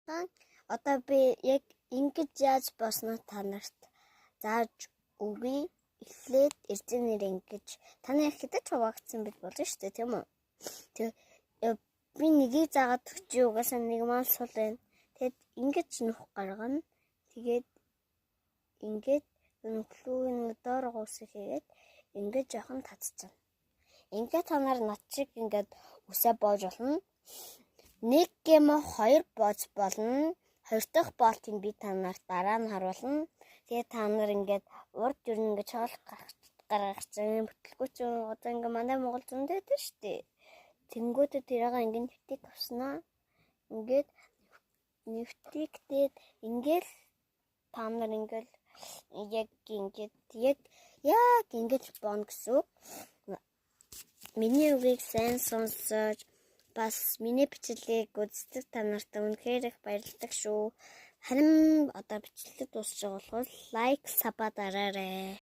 байгаа. Одоо би яг ингэж яаж босноо та нарт зааж өгье. Эхлээд эрдэнээр ингэж таны ихэд ч хуваагдсан бит болно шүү дээ, тийм үү? Тэг би нэгийг заагаад өгч угаасаа нэг маань сул байна. Тэгэд ингэж нүх гаргана. Тэгээд ингээд нүхлүүн доор гуусах хийгээд ингээд жоохон татчихна. Ингээд та нар над шиг ингээд үсээ боож болно. Нэг юм хоёр боож болно. Хоёр дахь болтыг би та нарт дараа нь харуулна. Тэгээд та нар ингээд урд юу нэг чоол гаргах чинь бүтлгүүч одоо ингээд манай Монгол зөндөө дээ шүү дээ. Тэнгүүтээ тэрийг ингээд нэвтийг авснаа. Ингээд нэвтийгдээд ингээд та нар ингээд яг ингэж боно гэсэн. Миний үгийг сайн сонсож бас миний бичлэгийг үздэг та нарт үнэхээр их баярлалаа шүү. Харин одоо бичлэг дуусч байгаа болохоор лайк сабаа дараарай.